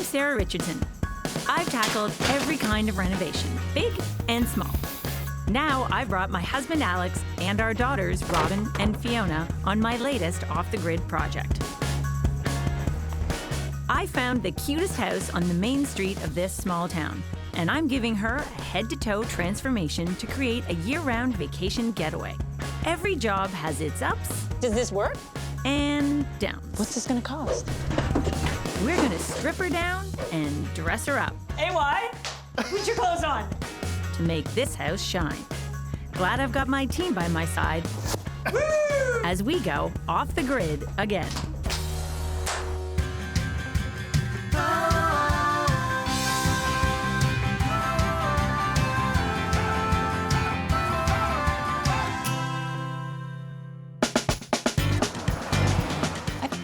I'm Sarah Richardson. I've tackled every kind of renovation, big and small. Now I've brought my husband Alex and our daughters Robin and Fiona on my latest off-the-grid project. I found the cutest house on the main street of this small town, and I'm giving her a head-to-toe transformation to create a year-round vacation getaway. Every job has its ups. Does this work? And downs. What's this gonna cost? We're gonna strip her down and dress her up. AY, put your clothes on. To make this house shine. Glad I've got my team by my side. Woo! As we go off the grid again.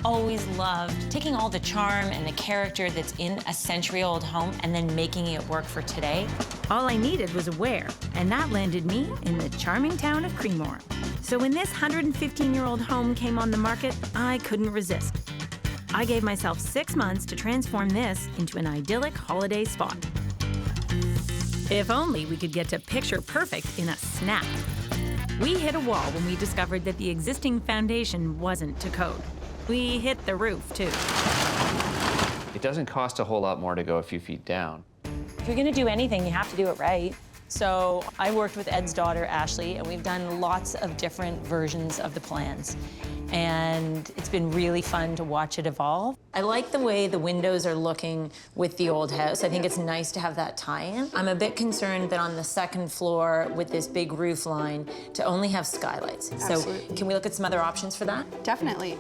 Always loved taking all the charm and the character that's in a century-old home and then making it work for today. All I needed was a where, and that landed me in the charming town of Cremore. So when this 115-year-old home came on the market, I couldn't resist. I gave myself 6 months to transform this into an idyllic holiday spot. If only we could get to picture perfect in a snap. We hit a wall when we discovered that the existing foundation wasn't to code. We hit the roof, too. It doesn't cost a whole lot more to go a few feet down. If you're gonna do anything, you have to do it right. So I worked with Ed's daughter, Ashley, and we've done lots of different versions of the plans. And it's been really fun to watch it evolve. I like the way the windows are looking with the old house. I think it's nice to have that tie-in. I'm a bit concerned that on the second floor with this big roof line to only have skylights. Absolutely. So can we look at some other options for that? Definitely.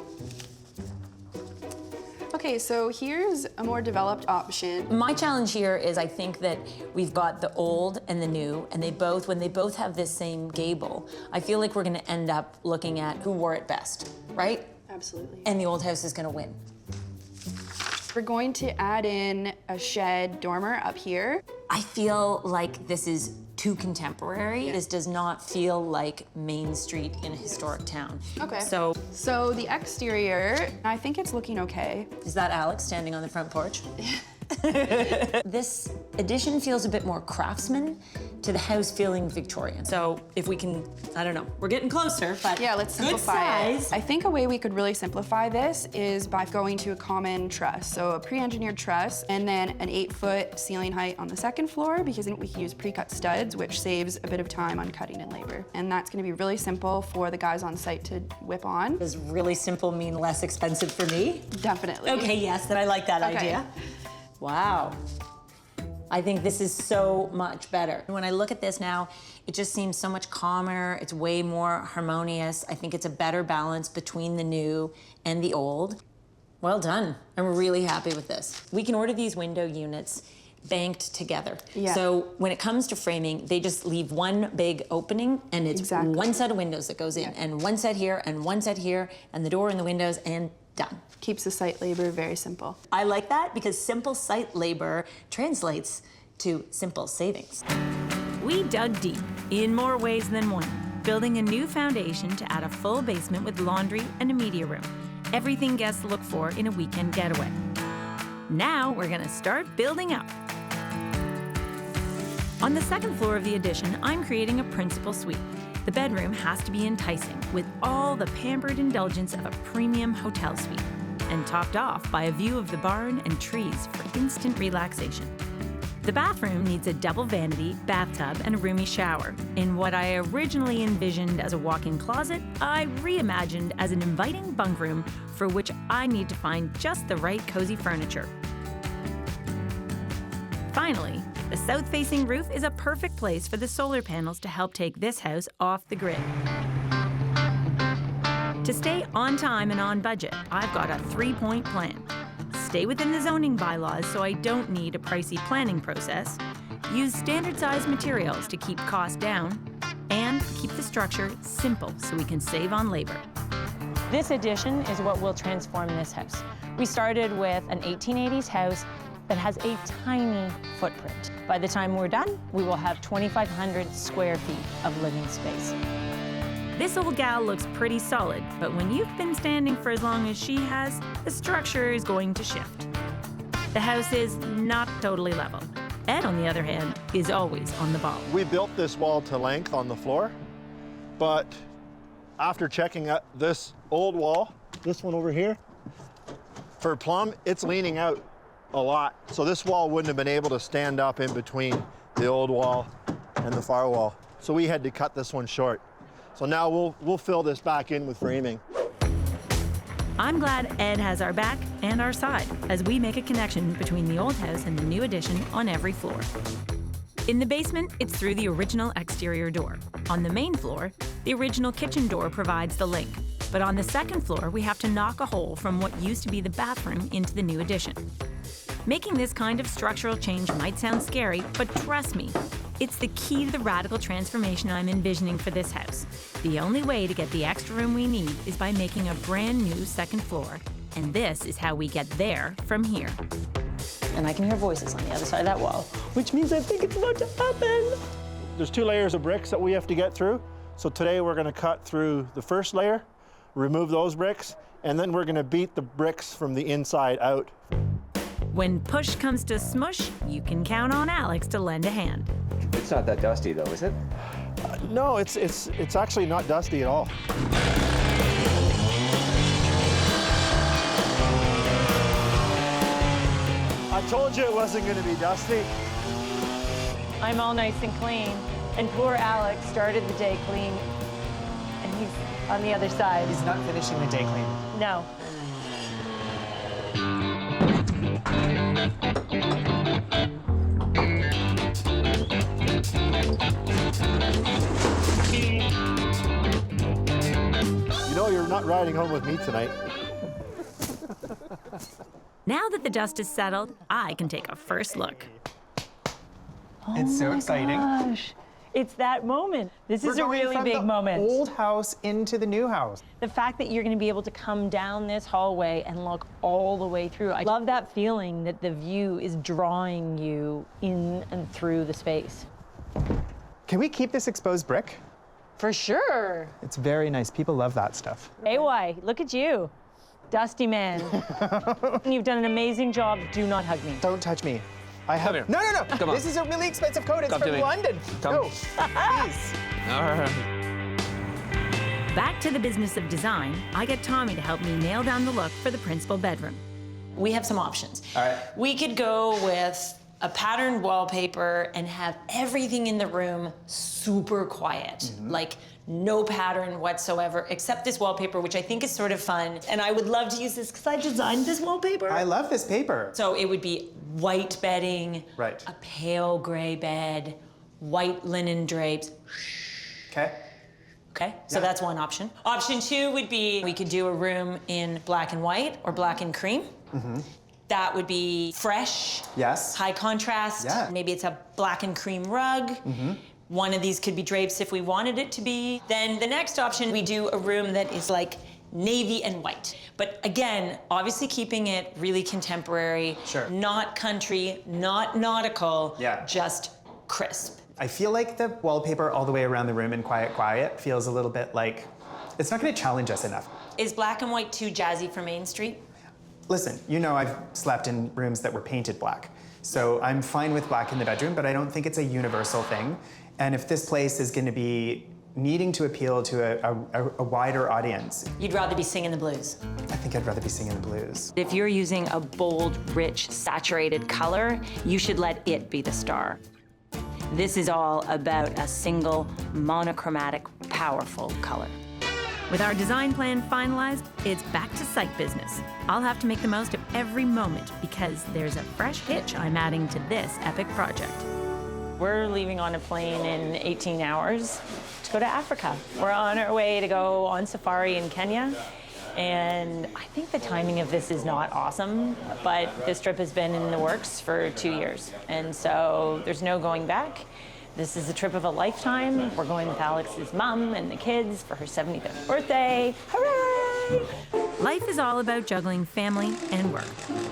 Okay, so here's a more developed option. My challenge here is I think that we've got the old and the new, and when they both have this same gable, I feel like we're gonna end up looking at who wore it best, right? Absolutely. And the old house is gonna win. We're going to add in a shed dormer up here. I feel like this is too contemporary. This does not feel like Main Street in a historic town. Okay. So the exterior, I think it's looking okay. is that Alex standing on the front porch? This addition feels a bit more craftsman to the house feeling Victorian. So if we can, I don't know, we're getting closer, but Yeah, let's good simplify it. size. I think a way we could really simplify this is by going to a common truss. So a pre-engineered truss and then an 8-foot ceiling height on the second floor, because then we can use pre-cut studs, which saves a bit of time on cutting and labor. And that's gonna be really simple for the guys on site to whip on. Does really simple mean less expensive for me? Definitely. Okay, yes, then I like that Okay. idea. Wow. I think this is so much better. When I look at this now, it just seems so much calmer. It's way more harmonious. I think it's a better balance between the new and the old. Well done. I'm really happy with this. We can order these window units banked together. Yeah. So when it comes to framing, they just leave one big opening and it's Exactly. one set of windows that goes in and one set here and one set here and the door and the windows and done. Keeps the site labor very simple. I like that because simple site labor translates to simple savings. We dug deep, in more ways than one, building a new foundation to add a full basement with laundry and a media room. Everything guests look for in a weekend getaway. Now we're gonna start building up. On the second floor of the addition, I'm creating a principal suite. The bedroom has to be enticing, with all the pampered indulgence of a premium hotel suite, and topped off by a view of the barn and trees for instant relaxation. The bathroom needs a double vanity, bathtub, and a roomy shower. In what I originally envisioned as a walk-in closet, I reimagined as an inviting bunk room for which I need to find just the right cozy furniture. Finally, the south-facing roof is a perfect place for the solar panels to help take this house off the grid. To stay on time and on budget, I've got a 3-point plan. Stay within the zoning bylaws so I don't need a pricey planning process, use standard-sized materials to keep costs down, and keep the structure simple so we can save on labor. This addition is what will transform this house. We started with an 1880s house that has a tiny footprint. By the time we're done, we will have 2,500 square feet of living space. This old gal looks pretty solid, but when you've been standing for as long as she has, the structure is going to shift. The house is not totally level. Ed, on the other hand, is always on the ball. We built this wall to length on the floor, but after checking out this old wall, this one over here, for plumb, it's leaning out a lot. So this wall wouldn't have been able to stand up in between the old wall and the far wall. So we had to cut this one short. So now we'll fill this back in with framing. I'm glad Ed has our back and our side as we make a connection between the old house and the new addition on every floor. In the basement, it's through the original exterior door. On the main floor, the original kitchen door provides the link. But on the second floor, we have to knock a hole from what used to be the bathroom into the new addition. Making this kind of structural change might sound scary, but trust me, it's the key to the radical transformation I'm envisioning for this house. The only way to get the extra room we need is by making a brand new second floor, and this is how we get there from here. And I can hear voices on the other side of that wall, which means I think it's about to happen. There's 2 layers of bricks that we have to get through. So today we're gonna cut through the first layer, remove those bricks, and then we're gonna beat the bricks from the inside out. When push comes to smush, you can count on Alex to lend a hand. It's not that dusty though, is it? No, it's actually not dusty at all. I told you it wasn't gonna be dusty. I'm all nice and clean. And poor Alex started the day clean, and he's on the other side. He's not finishing the day clean. No. You know you're not riding home with me tonight. Now that the dust is settled, I can take a first look. It's so exciting. Gosh. It's that moment. This is a really big moment. Old house into the new house. The fact that you're going to be able to come down this hallway and look all the way through. I love that feeling that the view is drawing you in and through the space. Can we keep this exposed brick? For sure. It's very nice. People love that stuff. AY, look at you. Dusty man. You've done an amazing job. Do not hug me. Don't touch me. I have. here. No, no, no. Come on. This is a really expensive coat. It's Come to from me. London. Come. Go. Please. All right. Back to the business of design, I get Tommy to help me nail down the look for the principal bedroom. We have some options. All right. We could go with a patterned wallpaper and have everything in the room super quiet. Like no pattern whatsoever, except this wallpaper, which I think is sort of fun. And I would love to use this because I designed this wallpaper. I love this paper. So it would be white bedding, Right. a pale gray bed, white linen drapes. Okay. Okay, so that's one option. Option 2 would be we could do a room in black and white or black and cream. That would be fresh, Yes. high contrast. Yeah. Maybe it's a black and cream rug. One of these could be drapes if we wanted it to be. Then the next option, we do a room that is like navy and white. But again, obviously keeping it really contemporary, Sure. not country, not nautical, Yeah. just crisp. I feel like the wallpaper all the way around the room in Quiet Quiet feels a little bit like it's not going to challenge us enough. Is black and white too jazzy for Main Street? Listen, you know I've slept in rooms that were painted black. So I'm fine with black in the bedroom, but I don't think it's a universal thing. And if this place is going to be needing to appeal to a wider audience, You'd rather be singing the blues. I think I'd rather be singing the blues. If you're using a bold, rich, saturated color, you should let it be the star. This is all about a single, monochromatic, powerful color. With our design plan finalized, it's back to site business. I'll have to make the most of every moment because there's a fresh hitch I'm adding to this epic project. We're leaving on a plane in 18 hours to go to Africa. We're on our way to go on safari in Kenya. And I think the timing of this is not awesome, but this trip has been in the works for 2 years. And so there's no going back. This is the trip of a lifetime. We're going with Alex's mom and the kids for her 75th birthday. Hooray! Life is all about juggling family and work,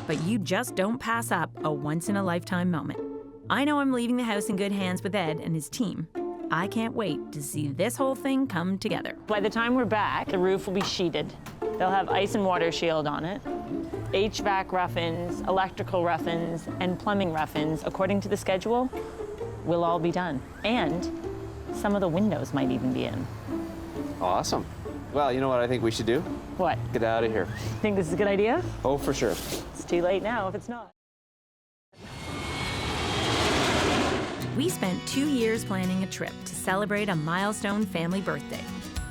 but you just don't pass up a once-in-a-lifetime moment. I know I'm leaving the house in good hands with Ed and his team. I can't wait to see this whole thing come together. By the time we're back, the roof will be sheeted. They'll have ice and water shield on it. HVAC rough-ins, electrical rough-ins, and plumbing rough-ins, according to the schedule, will all be done. And some of the windows might even be in. Awesome. Well, you know what I think we should do? What? Get out of here. Think this is a good idea? Oh, for sure. It's too late now if it's not. We spent 2 years planning a trip to celebrate a milestone family birthday.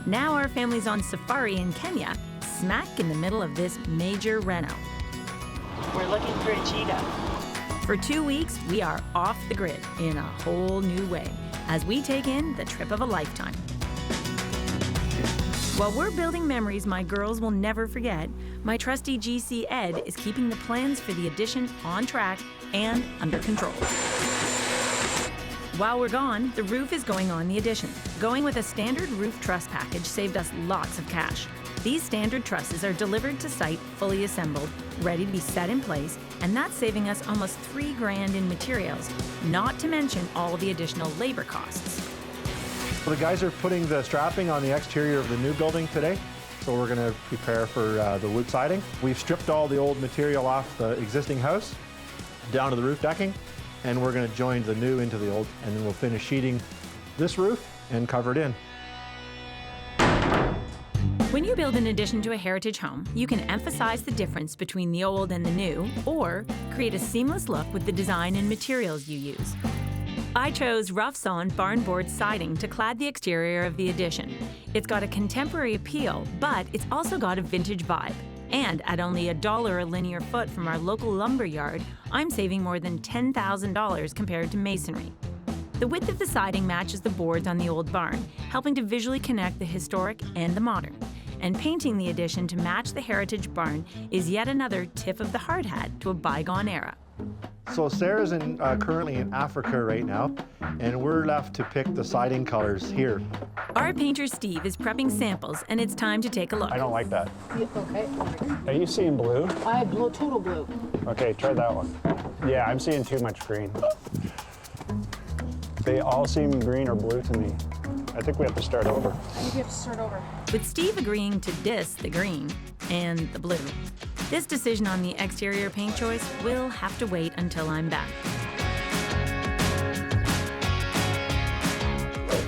Now our family's on safari in Kenya, smack in the middle of this major reno. We're looking for a cheetah. For 2 weeks, we are off the grid in a whole new way as we take in the trip of a lifetime. While we're building memories my girls will never forget, my trusty GC Ed is keeping the plans for the addition on track and under control. While we're gone, the roof is going on the addition. Going with a standard roof truss package saved us lots of cash. These standard trusses are delivered to site fully assembled, ready to be set in place, and that's saving us almost $3 grand in materials, not to mention all the additional labor costs. The guys are putting the strapping on the exterior of the new building today, so we're going to prepare for the wood siding. We've stripped all the old material off the existing house down to the roof decking, and we're going to join the new into the old, and then we'll finish sheeting this roof and cover it in. When you build an addition to a heritage home, you can emphasize the difference between the old and the new, or create a seamless look with the design and materials you use. I chose rough-sawn barn board siding to clad the exterior of the addition. It's got a contemporary appeal, but it's also got a vintage vibe. And at only $1 a linear foot from our local lumber yard, I'm saving more than $10,000 compared to masonry. The width of the siding matches the boards on the old barn, helping to visually connect the historic and the modern. And painting the addition to match the heritage barn is yet another tip of the hard hat to a bygone era. So Sarah's currently in Africa right now, and we're left to pick the siding colors here. Our painter Steve is prepping samples, and it's time to take a look. I don't like that. Okay. Are you seeing blue? I have blue, total blue. Okay, try that one. Yeah, I'm seeing too much green. They all seem green or blue to me. I think we have to start over. I think we have to start over. With Steve agreeing to diss the green and the blue, this decision on the exterior paint choice will have to wait until I'm back.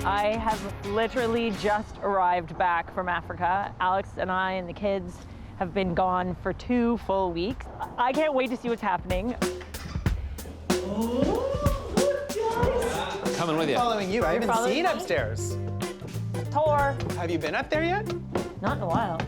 I have literally just arrived back from Africa. Alex and I and the kids have been gone for 2 full weeks. I can't wait to see what's happening. Coming with you. Following you, I haven't following seen me? upstairs. Tour. Have you been up there yet? Not in a while.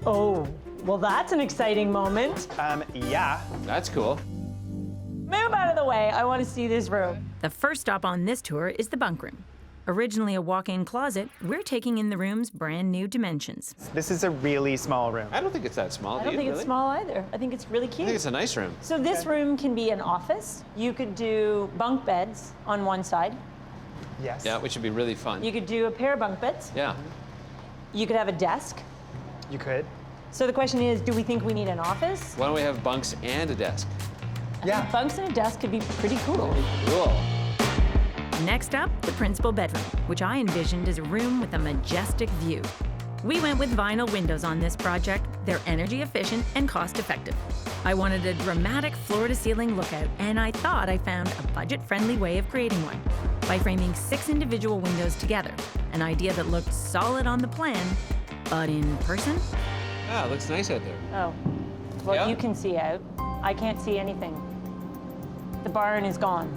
Oh, well, that's an exciting moment. Yeah. That's cool. Move out of the way. I want to see this room. The first stop on this tour is the bunk room. Originally a walk-in closet, we're taking in the room's brand new dimensions. This is a really small room. I don't think it's that small, I don't think it's small either. I think it's really I cute. think it's a nice room. So this room can be an office. You could do bunk beds on one side. Yes. Yeah, which would be really fun. You could do a pair of bunk beds. Yeah. You could have a desk. You could. So the question is, do we think we need an office? Why don't we have bunks and a desk? Yeah. Bunks and a desk could be pretty cool. Cool. Next up, the principal bedroom, which I envisioned as a room with a majestic view. We went with vinyl windows on this project. They're energy efficient and cost effective. I wanted a dramatic floor-to-ceiling lookout, and I thought I found a budget-friendly way of creating one by framing 6 individual windows together, an idea that looked solid on the plan, but in person? Yeah, it looks nice out there. Oh, well, Yeah. you can see out. I can't see anything. The barn is gone.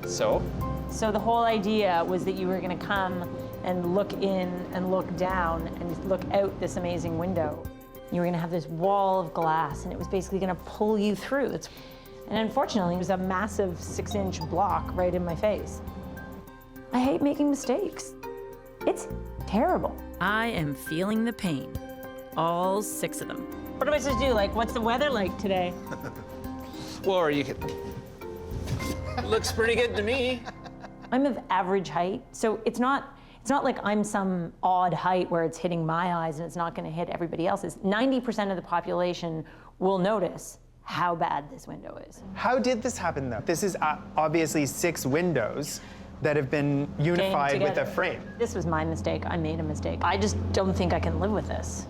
So? So the whole idea was that you were going to come and look in and look down and look out this amazing window. You were going to have this wall of glass, and it was basically going to pull you through. And unfortunately, it was a massive 6-inch block right in my face. I hate making mistakes. It's terrible. I am feeling the pain. All 6 of them. What am I supposed to do? Like, what's the weather like today? Well, or you could... Looks pretty good to me. I'm of average height, so it's not like I'm some odd height where it's hitting my eyes and it's not going to hit everybody else's. 90% of the population will notice how bad this window is. How did this happen, though? This is obviously 6 windows that have been unified with a frame. This was my mistake. I made a mistake. I just don't think I can live with this.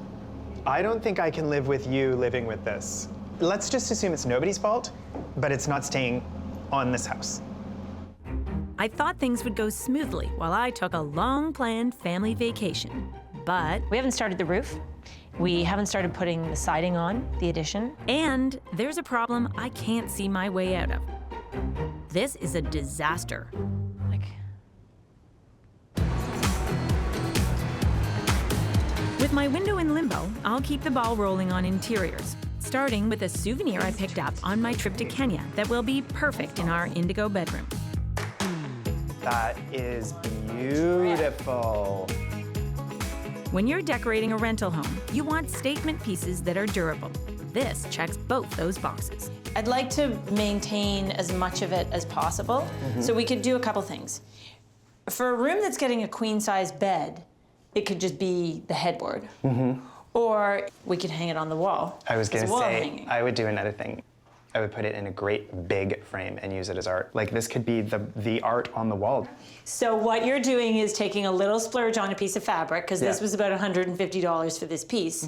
I don't think I can live with you living with this. let's just assume it's nobody's fault, but it's not staying on this house. I thought things would go smoothly while I took a long-planned family vacation, but... We haven't started the roof. We haven't started putting the siding on the addition. And there's a problem I can't see my way out of. This is a disaster. With my window in limbo, I'll keep the ball rolling on interiors, starting with a souvenir I picked up on my trip to Kenya that will be perfect in our indigo bedroom. That is beautiful. When you're decorating a rental home, you want statement pieces that are durable. This checks both those boxes. I'd like to maintain as much of it as possible, so we could do a couple things. For a room that's getting a queen-size bed, it could just be the headboard. Or we could hang it on the wall. I was gonna say, hanging. I would do another thing. I would put it in a great big frame and use it as art. Like this could be the art on the wall. So what you're doing is taking a little splurge on a piece of fabric, because this Yeah. was about $150 for this piece,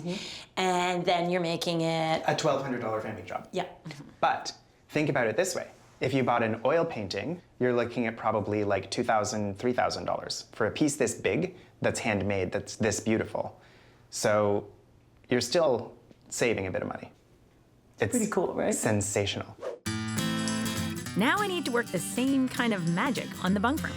and then you're making it... A $1,200 framing job. Yeah. But think about it this way. If you bought an oil painting, you're looking at probably like $2,000, $3,000 for a piece this big that's handmade, that's this beautiful. So you're still saving a bit of money. It's pretty cool, right? Sensational. Now I need to work the same kind of magic on the bunk room.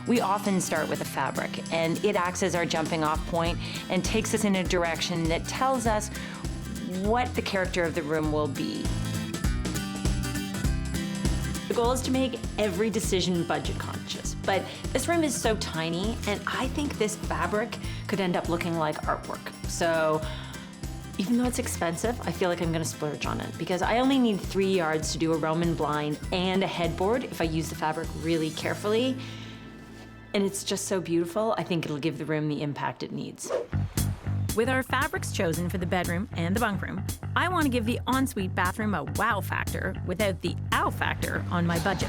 We often start with a fabric, and it acts as our jumping off point and takes us in a direction that tells us what the character of the room will be. The goal is to make every decision budget conscious, but this room is so tiny, and I think this fabric could end up looking like artwork. So even though it's expensive, I feel like I'm gonna splurge on it, because I only need 3 yards to do a Roman blind and a headboard if I use the fabric really carefully. And it's just so beautiful, I think it'll give the room the impact it needs. With our fabrics chosen for the bedroom and the bunk room, I want to give the ensuite bathroom a wow factor without the ow factor on my budget.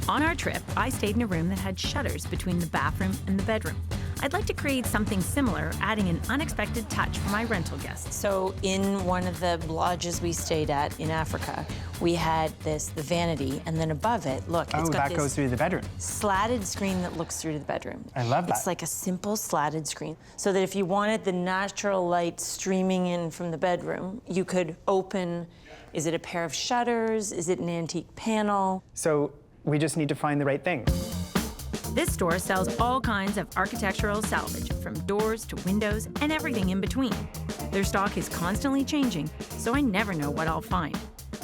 On our trip, I stayed in a room that had shutters between the bathroom and the bedroom. I'd like to create something similar, adding an unexpected touch for my rental guests. So in one of the lodges we stayed at in Africa, we had the vanity, and then above it, look, it's got that this goes through the bedroom. slatted screen that looks through to the bedroom. I love that. It's like a simple slatted screen, so that if you wanted the natural light streaming in from the bedroom, you could open, is it a pair of shutters? Is it an antique panel? So we just need to find the right thing. This store sells all kinds of architectural salvage, from doors to windows and everything in between. Their stock is constantly changing, so I never know what I'll find.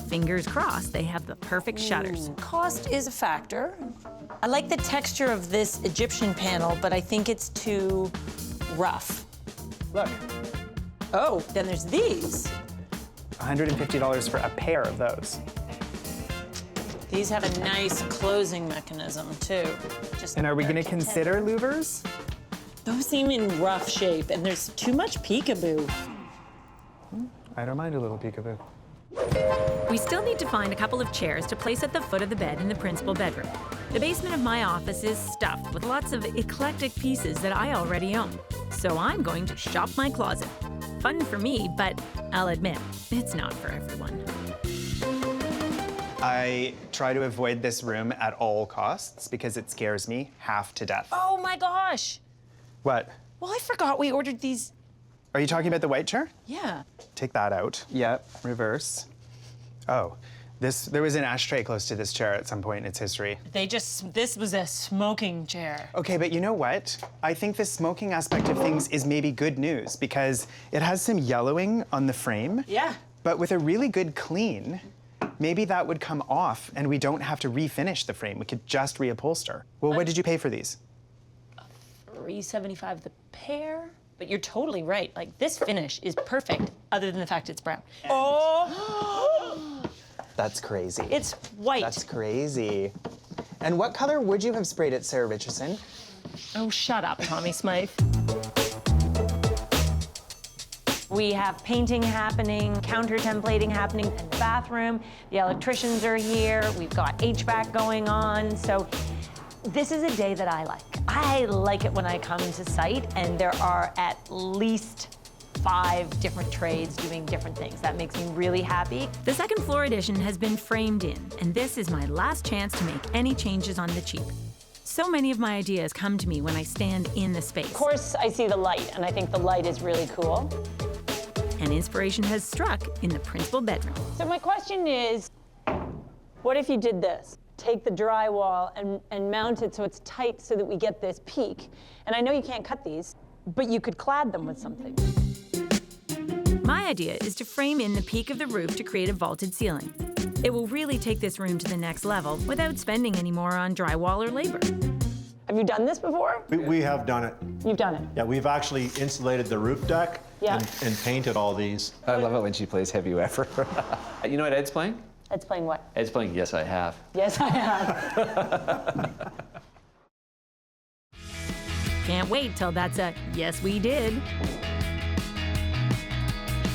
Fingers crossed they have the perfect shutters. Cost is a factor. I like the texture of this Egyptian panel, but I think it's too rough. Look, Oh, then there's these. $150 for a pair of those. These have a nice closing mechanism, too. And are we gonna consider louvers? Those seem in rough shape, and there's too much peekaboo. I don't mind a little peekaboo. We still need to find a couple of chairs to place at the foot of the bed in the principal bedroom. The basement of my office is stuffed with lots of eclectic pieces that I already own, so I'm going to shop my closet. Fun for me, but I'll admit, it's not for everyone. I try to avoid this room at all costs because it scares me half to death. Oh my gosh. What? Well, I forgot we ordered these. Are you talking about the white chair? Yeah. Take that out. Yep, reverse. Oh, there was an ashtray close to this chair at some point in its history. This was a smoking chair. Okay, but you know what? I think the smoking aspect of things is maybe good news because it has some yellowing on the frame. Yeah. But with a really good clean, maybe that would come off and we don't have to refinish the frame. We could just reupholster. Well, what did you pay for these? $3.75 the pair. But you're totally right. Like, this finish is perfect, other than the fact it's brown. Oh! That's crazy. It's white. That's crazy. And what color would you have sprayed it, Sarah Richardson? Oh, shut up, Tommy Smythe. We have painting happening, counter templating happening in the bathroom. The electricians are here. We've got HVAC going on. So this is a day that I like. I like it when I come to site and there are at least 5 different trades doing different things. That makes me really happy. The second floor addition has been framed in, and this is my last chance to make any changes on the cheap. So many of my ideas come to me when I stand in the space. Of course, I see the light, and I think the light is really cool. And inspiration has struck in the principal bedroom. So my question is, what if you did this? Take the drywall and mount it so it's tight so that we get this peak. And I know you can't cut these, but you could clad them with something. My idea is to frame in the peak of the roof to create a vaulted ceiling. It will really take this room to the next level without spending any more on drywall or labor. Have you done this before? We have done it. You've done it. Yeah, we've actually insulated the roof deck Yeah. and painted all these. I love it when she plays heavy effort. You know what Ed's playing? Ed's playing what? Ed's playing Yes, I Have. Yes, I have. Can't wait till that's a yes, we did.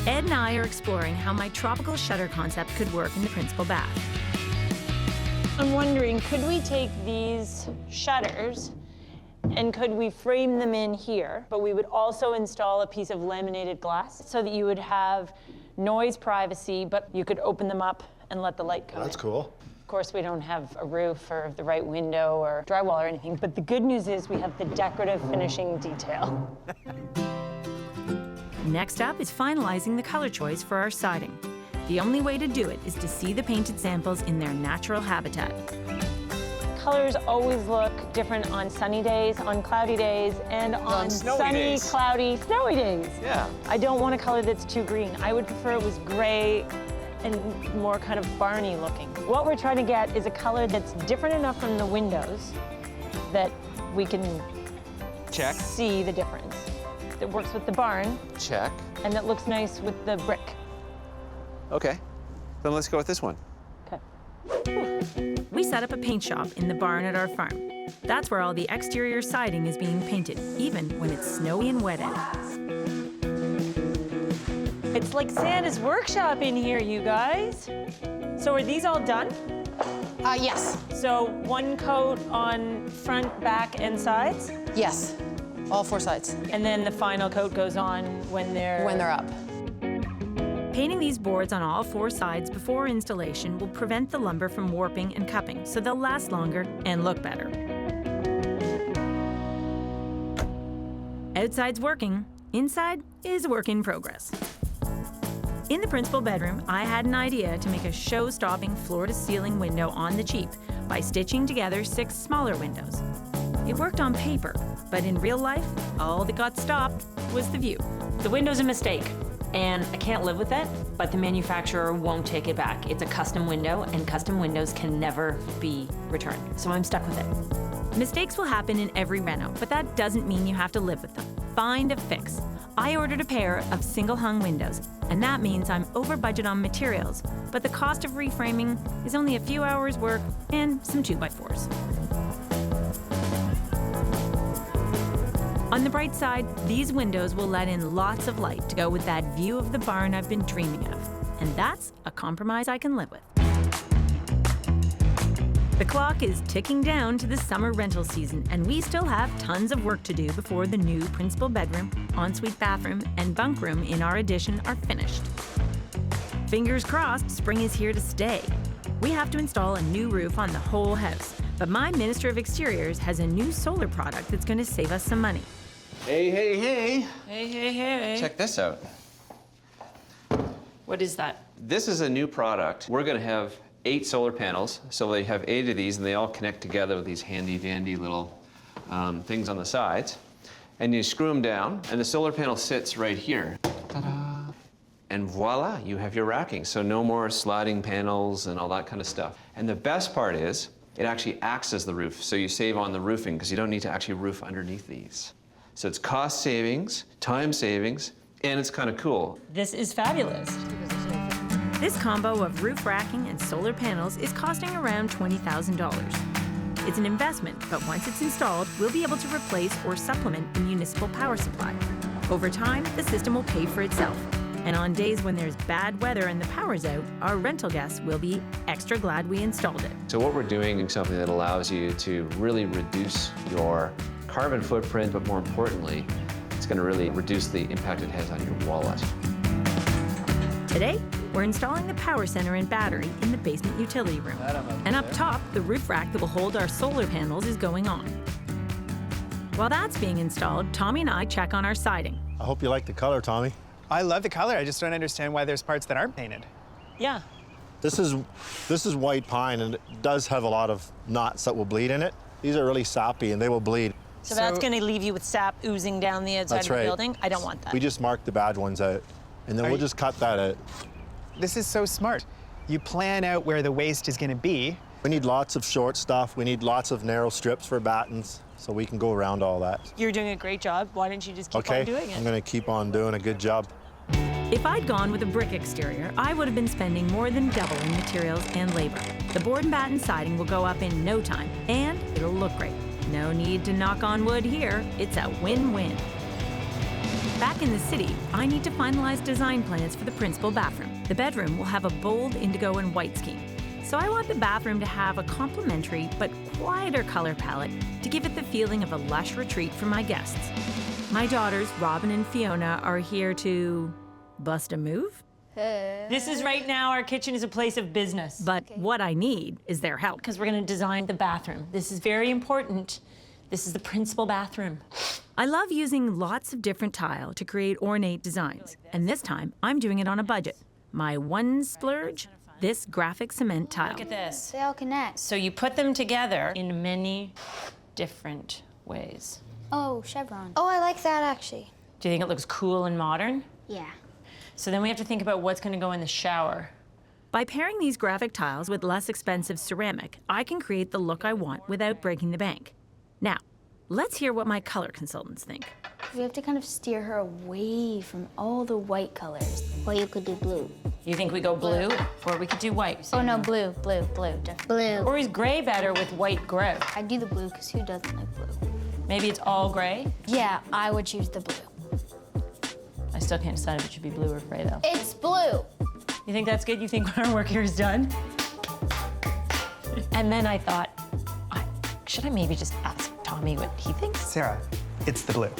Ed and I are exploring how my tropical shutter concept could work in the principal bath. I'm wondering, could we take these shutters and could we frame them in here, but we would also install a piece of laminated glass so that you would have noise privacy, but you could open them up and let the light come That's in. cool. Of course, we don't have a roof or the right window or drywall or anything, but the good news is we have the decorative finishing detail. Next up is finalizing the color choice for our siding. The only way to do it is to see the painted samples in their natural habitat. Colors always look different on sunny days, on cloudy days, and on snowy sunny, days. cloudy, snowy days. Yeah. I don't want a color that's too green. I would prefer it was gray and more kind of barny looking. What we're trying to get is a color that's different enough from the windows that we can Check. see the difference. That works with the barn Check. and that looks nice with the brick. Okay. Then let's go with this one. Okay. We set up a paint shop in the barn at our farm. That's where all the exterior siding is being painted, even when it's snowy and wet out. It's like Santa's workshop in here, you guys. So are these all done? Yes. So one coat on front, back, and sides, Yes. All 4 sides and then the final coat goes on when they're up. Painting these boards on all 4 sides before installation will prevent the lumber from warping and cupping, so they'll last longer and look better. Outside's working, inside is a work in progress. In the principal bedroom, I had an idea to make a show-stopping floor-to-ceiling window on the cheap by stitching together 6 smaller windows. It worked on paper, but in real life, all that got stopped was the view. The window's a mistake, and I can't live with it, but the manufacturer won't take it back. It's a custom window, and custom windows can never be returned, so I'm stuck with it. Mistakes will happen in every reno, but that doesn't mean you have to live with them. Find a fix. I ordered a pair of single-hung windows, and that means I'm over budget on materials, but the cost of reframing is only a few hours' work and some 2x4s. On the bright side, these windows will let in lots of light to go with that view of the barn I've been dreaming of, and that's a compromise I can live with. The clock is ticking down to the summer rental season, and we still have tons of work to do before the new principal bedroom, ensuite bathroom, and bunk room in our addition are finished. Fingers crossed, spring is here to stay. We have to install a new roof on the whole house, but my Minister of Exteriors has a new solar product that's going to save us some money. Hey, hey, hey. Hey, hey, hey. Check this out. What is that? This is a new product. We're going to have 8 solar panels. So they have 8 of these, and they all connect together with these handy-dandy little things on the sides. And you screw them down, and the solar panel sits right here. Ta-da! And voila, you have your racking. So no more sliding panels and all that kind of stuff. And the best part is, it actually acts as the roof. So you save on the roofing, because you don't need to actually roof underneath these. So it's cost savings, time savings, and it's kind of cool. This is fabulous. This combo of roof racking and solar panels is costing around $20,000. It's an investment, but once it's installed, we'll be able to replace or supplement the municipal power supply. Over time, the system will pay for itself. And on days when there's bad weather and the power's out, our rental guests will be extra glad we installed it. So what we're doing is something that allows you to really reduce your carbon footprint, but more importantly, it's going to really reduce the impact it has on your wallet. Today, we're installing the power center and battery in the basement utility room. And up top, the roof rack that will hold our solar panels is going on. While that's being installed, Tommy and I check on our siding. I hope you like the color, Tommy. I love the color. I just don't understand why there's parts that aren't painted. Yeah. This is white pine, and it does have a lot of knots that will bleed in it. These are really sappy, and they will bleed. So that's going to leave you with sap oozing down the outside of the building? I don't want that. We just mark the bad ones out, and then we'll just cut that out. This is so smart. You plan out where the waste is going to be. We need lots of short stuff. We need lots of narrow strips for battens, so we can go around all that. You're doing a great job. Why don't you just keep on doing it? I'm going to keep on doing a good job. If I'd gone with a brick exterior, I would have been spending more than double in materials and labor. The board and batten siding will go up in no time, and it'll look great. No need to knock on wood here. It's a win-win. Back in the city, I need to finalize design plans for the principal bathroom. The bedroom will have a bold indigo and white scheme. So I want the bathroom to have a complementary but quieter color palette to give it the feeling of a lush retreat for my guests. My daughters, Robin and Fiona, are here to bust a move. This is right now, our kitchen is a place of business. But what I need is their help. Because we're going to design the bathroom. This is very important. This is the principal bathroom. I love using lots of different tile to create ornate designs. And this time, I'm doing it on a budget. My one splurge, this graphic cement tile. Look at this. They all connect. So you put them together in many different ways. Oh, chevron. Oh, I like that actually. Do you think it looks cool and modern? Yeah. So then we have to think about what's going to go in the shower. By pairing these graphic tiles with less expensive ceramic, I can create the look I want without breaking the bank. Now, let's hear what my color consultants think. We have to kind of steer her away from all the white colors. Well, you could do blue. You think we go blue? Or we could do white? Oh, no, blue, definitely. Blue. Or is gray better with white gray? I do the blue because who doesn't like blue? Maybe it's all gray? Yeah, I would choose the blue. I still can't decide if it should be blue or gray, though. It's blue. You think that's good? You think our work here is done? And then I thought, should I maybe just ask Tommy what he thinks? Sarah, it's the blue.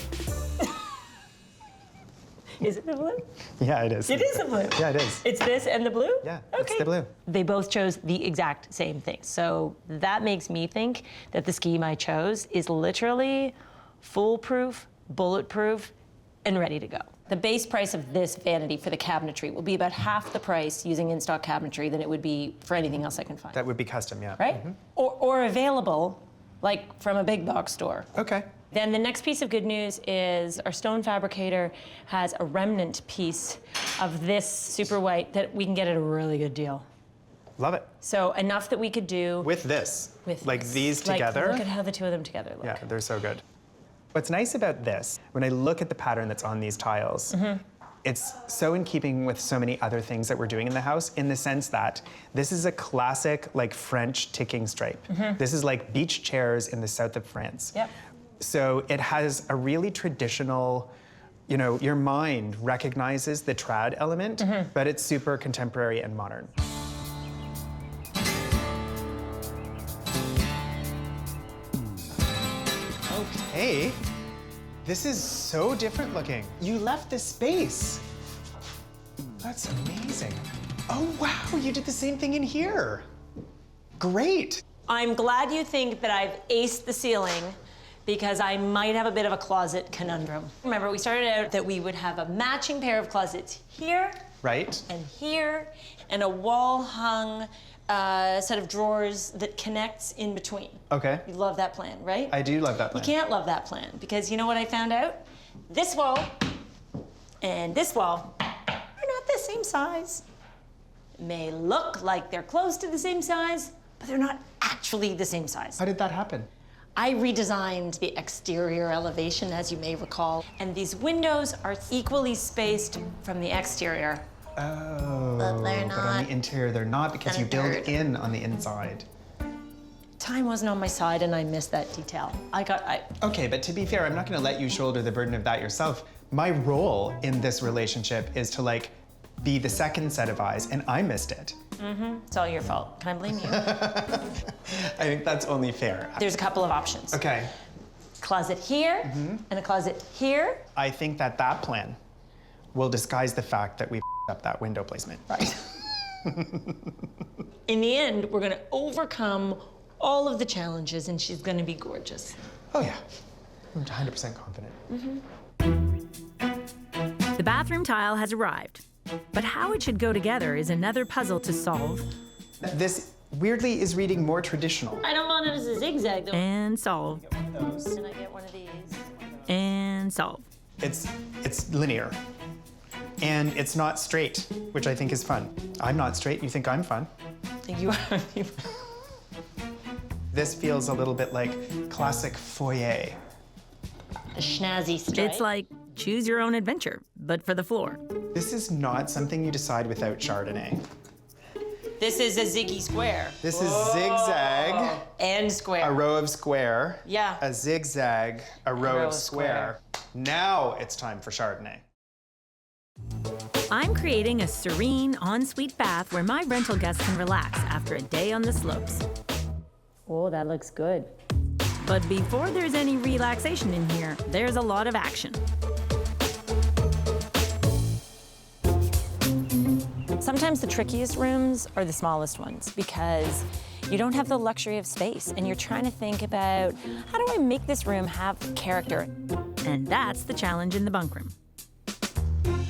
Is it the blue? Yeah, it is. It is the blue. Yeah, it is. It's this and the blue? Yeah, okay. It's the blue. They both chose the exact same thing. So that makes me think that the scheme I chose is literally foolproof, bulletproof, and ready to go. The base price of this vanity for the cabinetry will be about half the price using in-stock cabinetry than it would be for anything else I can find. That would be custom, yeah. Right? Mm-hmm. Or available, like from a big box store. Okay. Then the next piece of good news is our stone fabricator has a remnant piece of this super white that we can get at a really good deal. Love it. So enough that we could do With this. with like this. these Like, together. look at how the two of them together look. Yeah, they're so good. What's nice about this, when I look at the pattern that's on these tiles, it's so in keeping with so many other things that we're doing in the house, in the sense that this is a classic, like, French ticking stripe. This is like beach chairs in the south of France. Yep. So it has a really traditional, you know, your mind recognizes the trad element, but it's super contemporary and modern. Okay, this is so different looking. You left this space. That's amazing. Oh wow, you did the same thing in here. Great. I'm glad you think that I've aced the ceiling because I might have a bit of a closet conundrum. Remember, we started out that we would have a matching pair of closets here Right? and here, and a wall-hung set of drawers that connects in between. Okay. You love that plan, right? I do love that plan. You can't love that plan because you know what I found out? This wall and this wall are not the same size. May look like they're close to the same size, but they're not actually the same size. How did that happen? I redesigned the exterior elevation, as you may recall, and these windows are equally spaced from the exterior. Oh, But they're but on not the interior they're not because you build centered. in on the inside. Time wasn't on my side and I missed that detail. Okay, but to be fair, I'm not gonna let you shoulder the burden of that yourself. My role in this relationship is to, like, be the second set of eyes, and I missed it. It's all your fault. Can I blame you? I think that's only fair. There's a couple of options. Okay. closet here, and a closet here. I think that that plan will disguise the fact that we up that window placement. Right. In the end, we're gonna overcome all of the challenges and she's gonna be gorgeous. Oh yeah, I'm 100% confident. The bathroom tile has arrived, but how it should go together is another puzzle to solve This weirdly is reading more traditional. I don't want it as a zigzag though. and solve And I get one of these. and solve. It's linear. And it's not straight, which I think is fun. I'm not straight, you think I'm fun. You are. This feels a little bit like classic foyer. The schnazzy stripe. It's like choose your own adventure, but for the floor. This is not something you decide without Chardonnay. This is a ziggy square. This is zigzag, And square. a row of square. Yeah. A zigzag, a row of square. Now it's time for Chardonnay. I'm creating a serene, ensuite bath where my rental guests can relax after a day on the slopes. Oh, that looks good. But before there's any relaxation in here, there's a lot of action. Sometimes the trickiest rooms are the smallest ones because you don't have the luxury of space and you're trying to think about how do I make this room have character? And that's the challenge in the bunk room.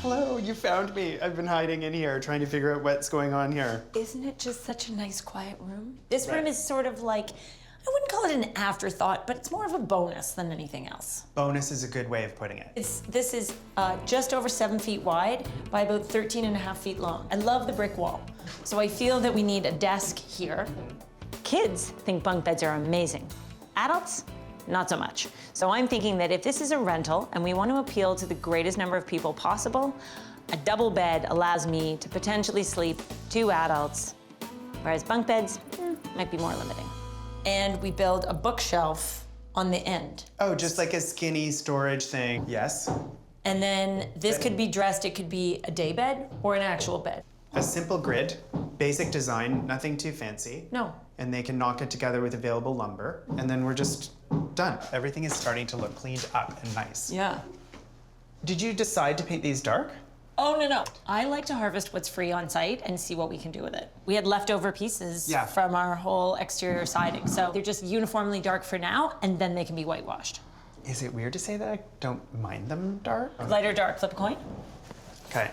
Hello, you found me. I've been hiding in here trying to figure out what's going on here. Isn't it just such a nice quiet room? This room is sort of like, I wouldn't call it an afterthought, but it's more of a bonus than anything else. Bonus is a good way of putting it. This is just over 7 feet wide by about 13.5 feet long. I love the brick wall. So I feel that we need a desk here. Kids think bunk beds are amazing. Adults, not so much. So I'm thinking that if this is a rental and we want to appeal to the greatest number of people possible, a double bed allows me to potentially sleep 2 adults, whereas bunk beds might be more limiting. And we build a bookshelf on the end. Oh, just like a skinny storage thing. Yes. And then this could be dressed, it could be a day bed or an actual bed. A simple grid, basic design, nothing too fancy. No. And they can knock it together with available lumber, and then we're just done. Everything is starting to look cleaned up and nice. Yeah. Did you decide to paint these dark? Oh, no. I like to harvest what's free on site and see what we can do with it. We had leftover pieces from our whole exterior siding, so they're just uniformly dark for now, and then they can be whitewashed. Is it weird to say that I don't mind them dark? Light or dark, flip a coin. Okay,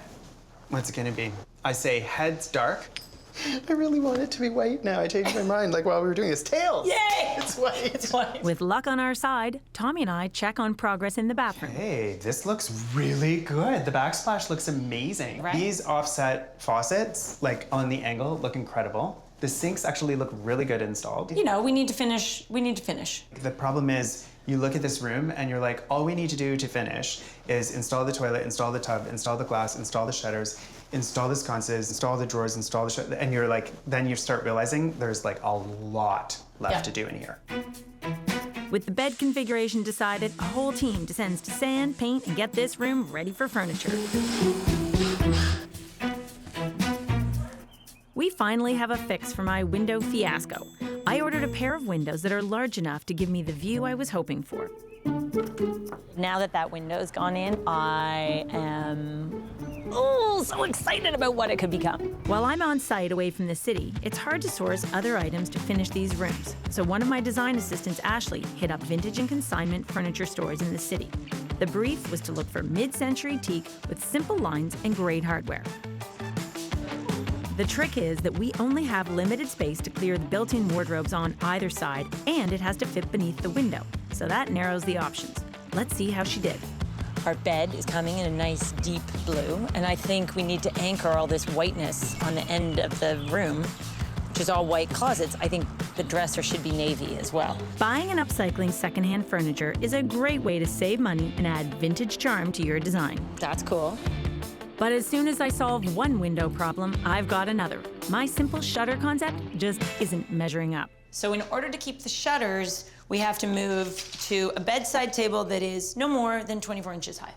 what's it gonna be? I say heads dark. I really want it to be white now. I changed my mind like while we were doing this. Tails! Yay! It's white. It's white. With luck on our side, Tommy and I check on progress in the bathroom. Hey, this looks really good. The backsplash looks amazing. Right. These offset faucets, like on the angle, look incredible. The sinks actually look really good installed. You know, we need to finish. The problem is, you look at this room and you're like, all we need to do to finish is install the toilet, install the tub, install the glass, install the shutters, install the sconces, install the drawers, install the and you're like, then you start realizing there's like a lot left to do in here. With the bed configuration decided, a whole team descends to sand, paint, and get this room ready for furniture. We finally have a fix for my window fiasco. I ordered a pair of windows that are large enough to give me the view I was hoping for. Now that that window's gone in, I am so excited about what it could become. While I'm on site away from the city, it's hard to source other items to finish these rooms. So one of my design assistants, Ashley, hit up vintage and consignment furniture stores in the city. The brief was to look for mid-century teak with simple lines and great hardware. The trick is that we only have limited space to clear the built-in wardrobes on either side, and it has to fit beneath the window. So that narrows the options. Let's see how she did. Our bed is coming in a nice deep blue, and I think we need to anchor all this whiteness on the end of the room, which is all white closets. I think the dresser should be navy as well. Buying and upcycling secondhand furniture is a great way to save money and add vintage charm to your design. That's cool. But as soon as I solve one window problem, I've got another. My simple shutter concept just isn't measuring up. So in order to keep the shutters, we have to move to a bedside table that is no more than 24 inches high.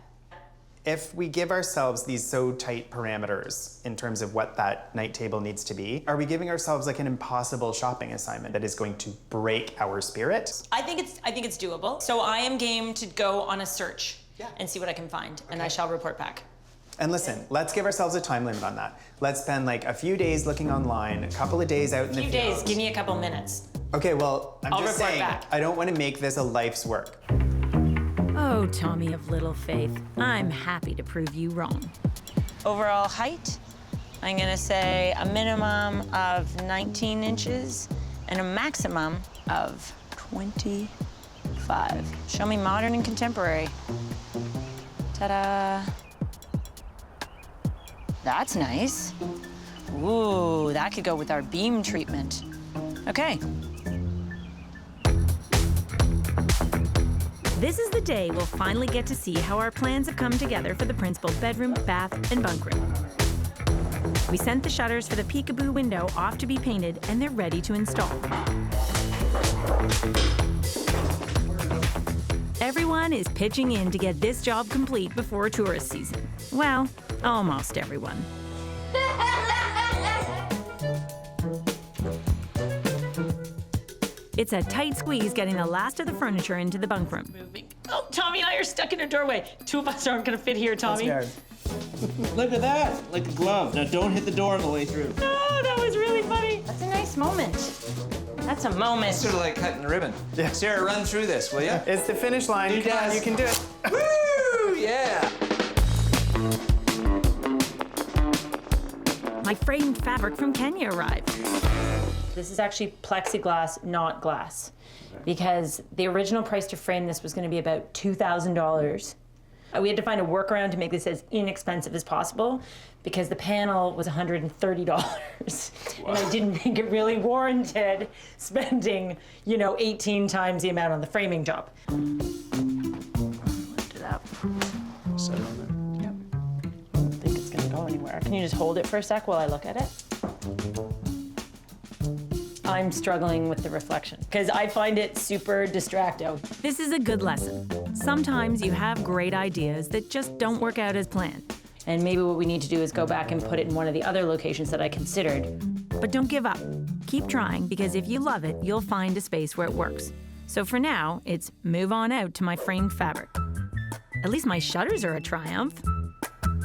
If we give ourselves these so tight parameters in terms of what that night table needs to be, are we giving ourselves like an impossible shopping assignment that is going to break our spirit? I think it's doable. So I am game to go on a search and see what I can find, and I shall report back. And listen, let's give ourselves a time limit on that. Let's spend like a few days looking online, a couple of days out in the field. A few days, give me a couple minutes. Okay, well, I'll I'm just report saying, back. I don't want to make this a life's work. Oh, Tommy of little faith, I'm happy to prove you wrong. Overall height, I'm gonna say a minimum of 19 inches and a maximum of 25. Show me modern and contemporary. Ta-da. That's nice. Ooh, that could go with our beam treatment. Okay. This is the day we'll finally get to see how our plans have come together for the principal bedroom, bath, and bunk room. We sent the shutters for the peekaboo window off to be painted, and they're ready to install. Everyone is pitching in to get this job complete before tourist season. Well, almost everyone. It's a tight squeeze getting the last of the furniture into the bunk room. Oh, Tommy and I are stuck in a doorway. Two of us aren't gonna fit here, Tommy. Look at that, like a glove. Now don't hit the door on the way through. Oh, that was really funny. That's a nice moment. That's a moment. Sort of like cutting a ribbon. Yeah. Sarah, run through this, will you? It's the finish line. Come on, you can do it. Woo! Yeah! My framed fabric from Kenya arrived. This is actually plexiglass, not glass, because the original price to frame this was going to be about $2,000. We had to find a workaround to make this as inexpensive as possible because the panel was $130. And I didn't think it really warranted spending, 18 times the amount on the framing job. Lift it up. Set it on there. Yep. I don't think it's going to go anywhere. Can you just hold it for a sec while I look at it? I'm struggling with the reflection because I find it super distracting. This is a good lesson. Sometimes you have great ideas that just don't work out as planned. And maybe what we need to do is go back and put it in one of the other locations that I considered. But don't give up. Keep trying, because if you love it, you'll find a space where it works. So for now, it's move on out to my framed fabric. At least my shutters are a triumph.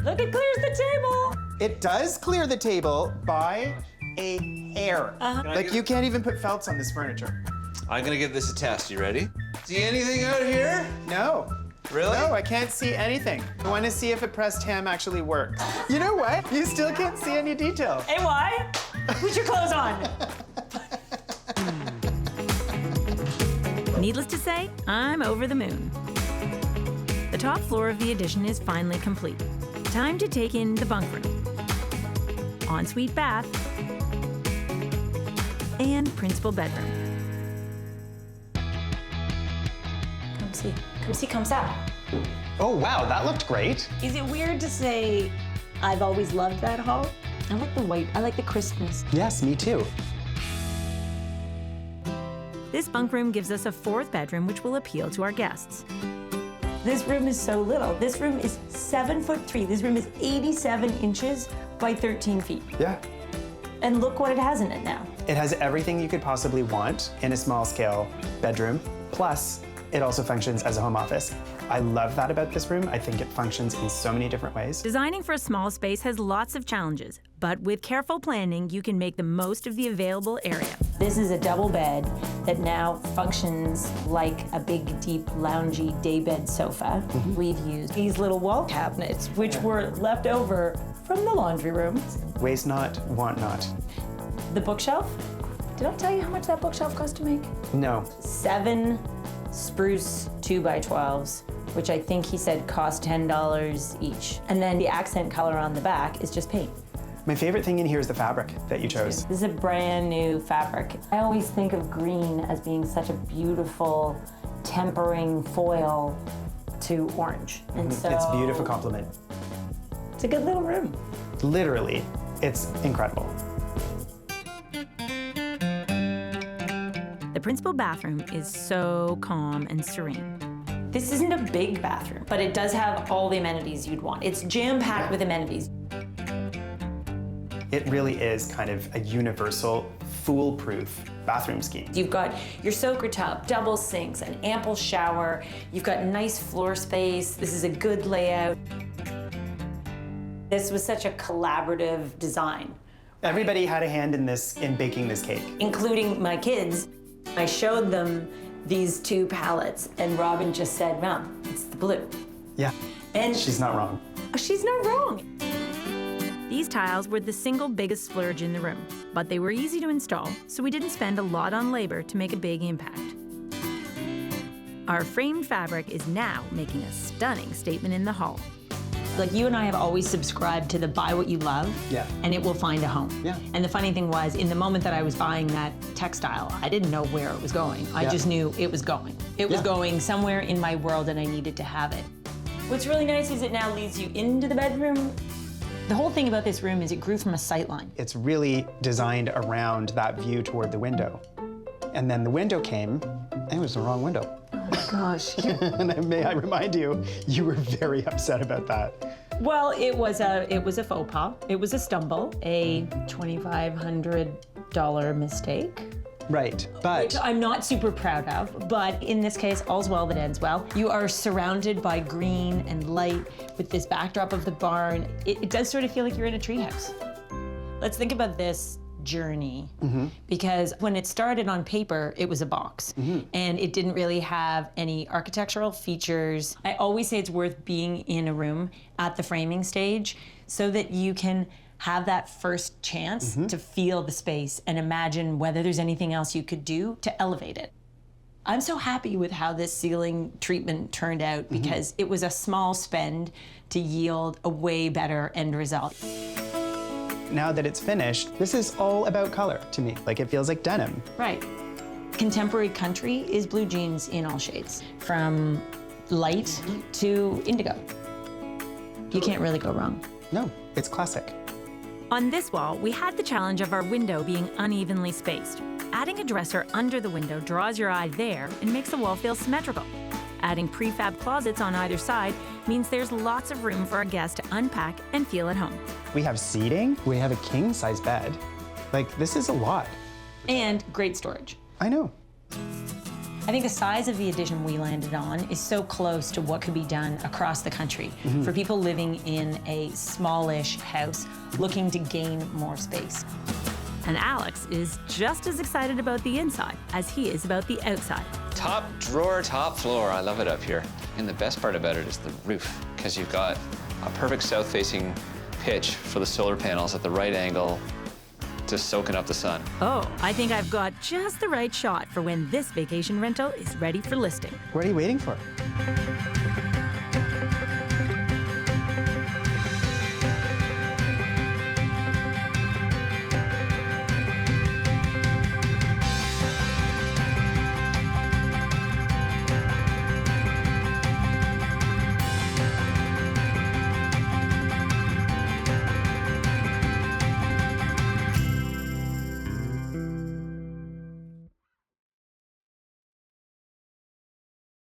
Look, it clears the table. It does clear the table by a hair. Like you can't even put felts on this furniture. I'm gonna give this a test. You ready? See anything out here? No. Really? No, I can't see anything. I want to see if a pressed ham actually works. You know what? You still can't see any detail. Hey, why? Put your clothes on. Needless to say, I'm over the moon. The top floor of the addition is finally complete. Time to take in the bunk room, ensuite bath, and principal bedroom. Come see. Come see, come sa. Oh, wow, that looked great. Is it weird to say I've always loved that hall? I like the white. I like the crispness. Yes, me too. This bunk room gives us a fourth bedroom, which will appeal to our guests. This room is so little. This room is 7'3". This room is 87 inches by 13 feet. Yeah. And look what it has in it now. It has everything you could possibly want in a small scale bedroom, plus it also functions as a home office. I love that about this room. I think it functions in so many different ways. Designing for a small space has lots of challenges, but with careful planning, you can make the most of the available area. This is a double bed that now functions like a big, deep, loungy daybed sofa. We've used these little wall cabinets, which were left over from the laundry room. Waste not, want not. The bookshelf. Did I tell you how much that bookshelf cost to make? No. 7 spruce 2x12s, which I think he said cost $10 each. And then the accent color on the back is just paint. My favorite thing in here is the fabric that you chose. This is a brand new fabric. I always think of green as being such a beautiful tempering foil to orange. And so It's a beautiful compliment. it's a good little room. Literally, it's incredible. The principal bathroom is so calm and serene. This isn't a big bathroom, but it does have all the amenities you'd want. It's jam-packed with amenities. It really is kind of a universal, foolproof bathroom scheme. You've got your soaker tub, double sinks, an ample shower. You've got nice floor space. This is a good layout. This was such a collaborative design. Everybody had a hand in this, in baking this cake. Including my kids. I showed them these two palettes, and Robin just said, Mom, it's the blue. Yeah, And she's not wrong. she's not wrong. These tiles were the single biggest splurge in the room, but they were easy to install, so we didn't spend a lot on labor to make a big impact. Our framed fabric is now making a stunning statement in the hall. Like, you and I have always subscribed to the buy what you love, Yeah. and it will find a home. Yeah. And the funny thing was, in the moment that I was buying that textile, I didn't know where it was going. I just knew it was going. It was going somewhere in my world, and I needed to have it. What's really nice is it now leads you into the bedroom. The whole thing about this room is it grew from a sight line. It's really designed around that view toward the window. And then the window came, and it was the wrong window. Gosh. And may I remind you, you were very upset about that. Well, it was a faux pas. It was a stumble, a $2,500 mistake. Right, but Which I'm not super proud of, but in this case, all's well that ends well. You are surrounded by green and light with this backdrop of the barn. It does sort of feel like you're in a treehouse. Let's think about this journey, because when it started on paper, it was a box, and it didn't really have any architectural features. I always say it's worth being in a room at the framing stage so that you can have that first chance to feel the space and imagine whether there's anything else you could do to elevate it. I'm so happy with how this ceiling treatment turned out because it was a small spend to yield a way better end result. now that it's finished, this is all about color to me. Like, it feels like denim. Right. Contemporary country is blue jeans in all shades, from light to indigo. You can't really go wrong. No, it's classic. On this wall, we had the challenge of our window being unevenly spaced. Adding a dresser under the window draws your eye there and makes the wall feel symmetrical. Adding prefab closets on either side means there's lots of room for a guest to unpack and feel at home. We have seating, we have a king-size bed. Like, this is a lot. And great storage. I know. I think the size of the addition we landed on is so close to what could be done across the country for people living in a smallish house looking to gain more space. And Alex is just as excited about the inside as he is about the outside. Top drawer, top floor. I love it up here. And the best part about it is the roof, because you've got a perfect south-facing pitch for the solar panels at the right angle, just soaking up the sun. Oh, I think I've got just the right shot for when this vacation rental is ready for listing. What are you waiting for?